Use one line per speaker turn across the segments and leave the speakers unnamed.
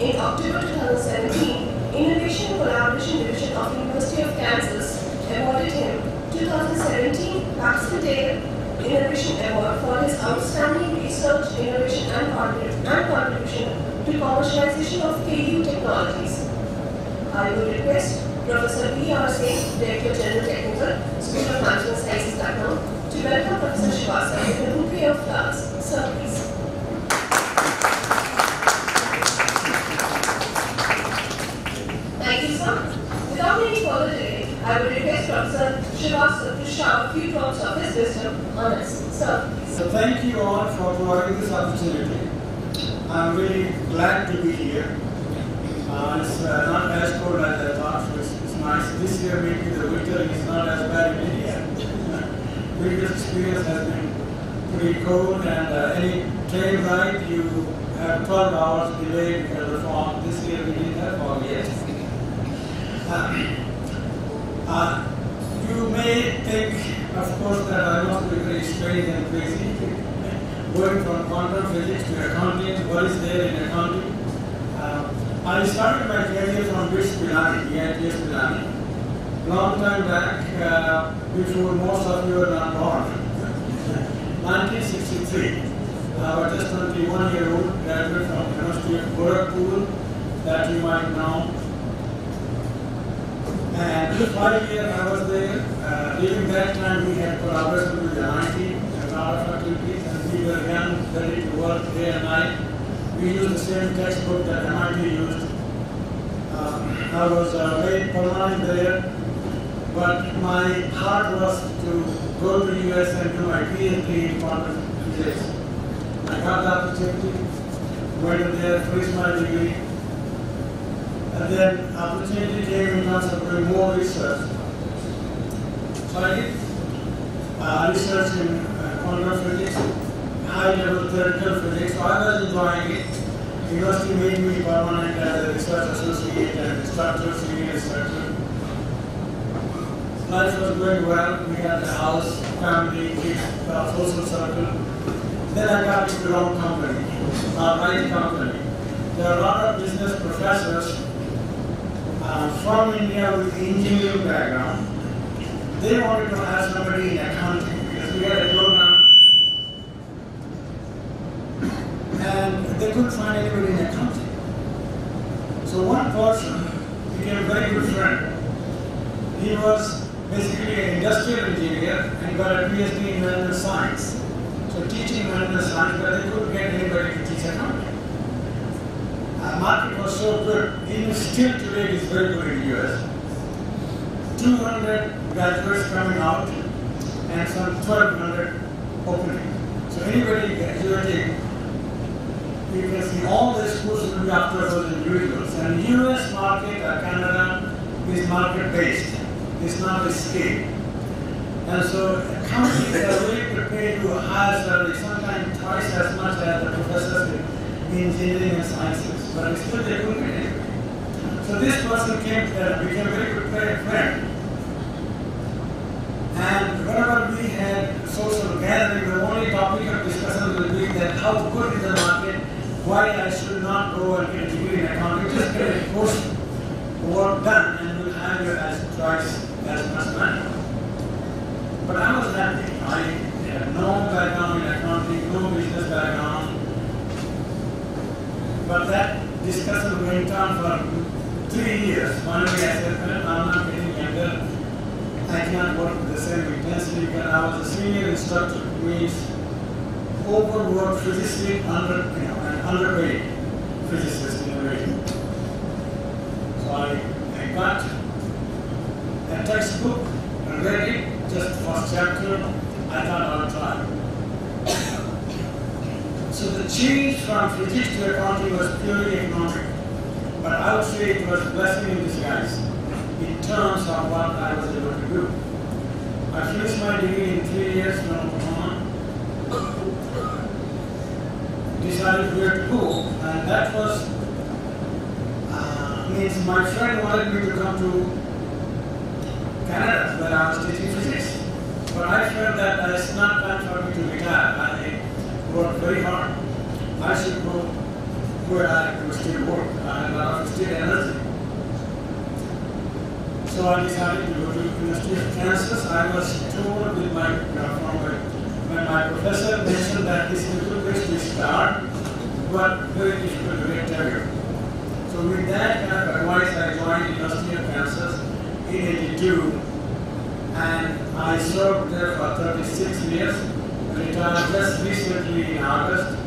In October 2017, Innovation and Collaboration Division of University of Kansas awarded him 2017 Baxter Innovation Award for his outstanding research, innovation and contribution to commercialization of KU technologies. I will request Professor B.R. Singh, Director General Technical, School of Management Sciences, Lucknow, to welcome Professor Srivastava with a bouquet of flowers. Sir, please. Thank you, sir. Without any further delay, I will request Professor Srivastava to shower a few drops of his wisdom on us. Sir, please.
So thank you all for providing this opportunity. I'm really glad to be here. It's not as cold as I thought, so it's nice. This year maybe the winter is not as bad in India. Previous experience has been pretty cold, and any train ride you have 12 hours delay because of fog. This year we didn't have fog yet. You may think, of course, that I must be very strange and crazy. Going from quantum physics to accounting, what is there in accounting? I started my career from BITS Pilani, EITS Pilani, long time back, before most of you were not born. 1963. I was just 21-year-old, graduate from the University of Gorakhpur, that you might know. And 5 years I was there. During that time, we had collaboration with the MIT and a lot of activities, and we were young, ready to work day and night. We used the same textbook that MIT used. I was made permanent there, but my heart was to go to the US and do my PhD in quantum physics. I got the opportunity, went there, finished my degree, and then opportunity came in terms of doing more research. So I did research in quantum physics, high-level theoretical physics, so I was enjoying it. University made me permanent as a research associate and instructor, senior instructor. Life was going well. We had a house, family, kids, social circle. Then I got into the wrong company, right company. There are a lot of business professors from India with engineering background. They wanted to have somebody in accounting because we had a program. And they couldn't find anybody in accounting. So one person became a very good friend. He was basically an industrial engineer and got a PhD in medical science. So teaching medical science, but they couldn't get anybody to teach accounting. The market was so good, even still today it is very good in the US. 200 graduates coming out and some 1,200 opening. So anybody graduating, you can see all the schools will be after those individuals. And US market or Canada is market based. It's not a scale. And so companies are willing to pay you a higher salary, sometimes twice as much as the professors in engineering and sciences. But still they couldn't get it. So this person became a very good friend. And whenever we had social gathering, the only topic of discussion will be that how good is the market, why I should not go and get a degree in accounting, just get a course work done and we'll have you as twice as much money. But I was happy. I had no background in accounting, no business background. But that discussion went on for 3 years. Finally I said, well, I'm not getting younger. I cannot work with the same intensity because I was a senior instructor, which means overworked physicist, underpaid physicist in a way. So I got a textbook and read it, just first chapter. I thought I'll try. So the change from physics to accounting was purely economic, but I would say it was a blessing in disguise in terms of what I was able to do. I finished my degree in 3 years from Oklahoma, decided where to go, and that was, means my friend wanted me to come to Canada where I was teaching physics. But I felt that it's not time for me to retire. I worked very hard. I should go where I could still work. I So I decided to go to the University of Kansas. I was told with when my professor mentioned that this is a good place to start, but very difficult to get tenure. So with that kind of advice, I joined the University of Kansas in '82, and I served there for 36 years. Retired just recently in August.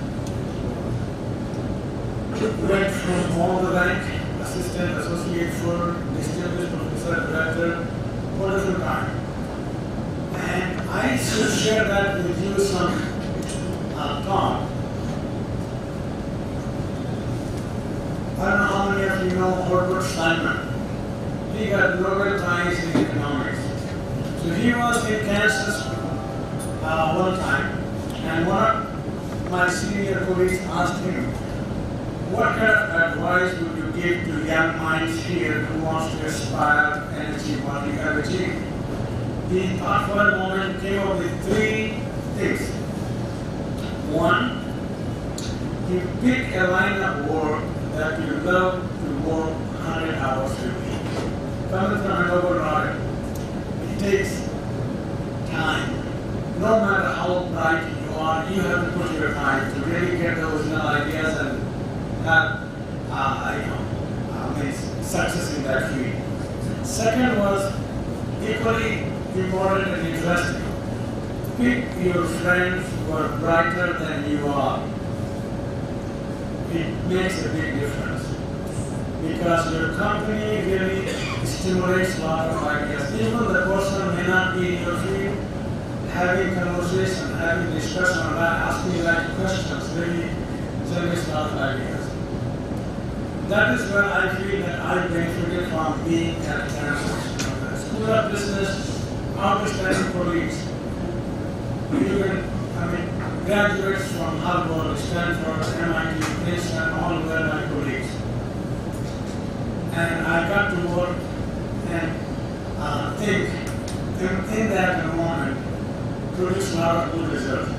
Went from all the rank, assistant, associate, full, distinguished professor, director, wonderful time. And I should share that with you some thought. I don't know how many of you know Herbert Simon. He got Nobel Prize in economics. So he was in Kansas one time, and one of my senior colleagues asked him, what kind of advice would you give to young minds here who wants to aspire and achieve what you have achieved? He thought for a moment, came up with 3 things. One, you pick a line of work that you love to work 100 hours a week. Coming from an override, it takes time. No matter how bright you are, you have to put your time to really get the original ideas and have success in that field. Second was equally important and interesting. Pick your friends who are brighter than you are. It makes a big difference because your company really stimulates a lot of ideas. Even the person may not be in your field, having conversation, having discussion, or asking like questions really generates a lot of ideas. That is where I feel that I benefited from being at Kansas. School of Business, outstanding colleagues. Even, graduates from Harvard, Stanford, MIT, Princeton, all were my colleagues. And I got to work and think in that moment, produce a lot of good results.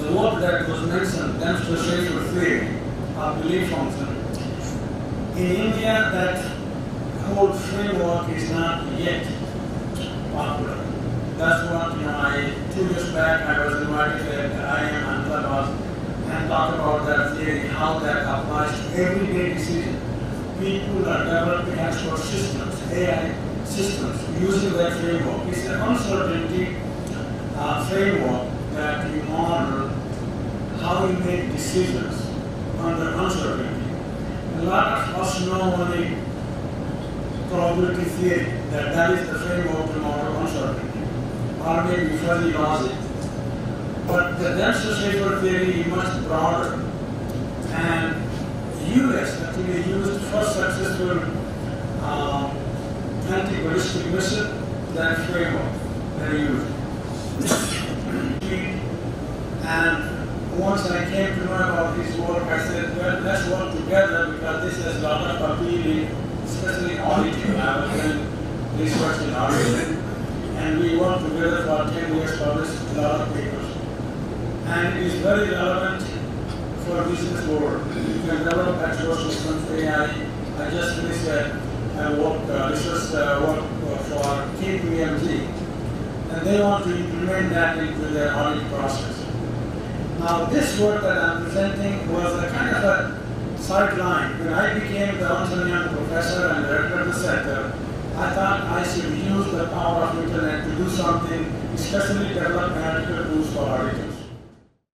The work that was mentioned, demonstration theory of belief function. In India, that whole framework is not yet popular. That's what, 2 years back I was invited at IIM Ahmedabad and talked about that theory, how that applies to everyday decision. People are developing expert systems, AI systems, using that framework. It's an uncertainty framework that you model how you make decisions under uncertainty. A lot of us know only probability theory, that is the framework to model uncertainty, or maybe fuzzy logic. But the demonstration theory is much broader, and US actually used first successful anti-ballistic missile, that framework they used. And once I came to know about his work, I said, well, let's work together because this has a lot of appeal, especially auditing. I was doing research in auditing, and we worked together for 10 years, published a lot of papers. And it is very relevant for business world. You can develop expert systems, AI. I just finished research work for KPMG, and they want to implement that into their audit process. Now, this work that I'm presenting was a kind of a sideline. When I became the Rajendra professor and director of the center, I thought I should use the power of internet to do something, especially develop analytical tools for auditors.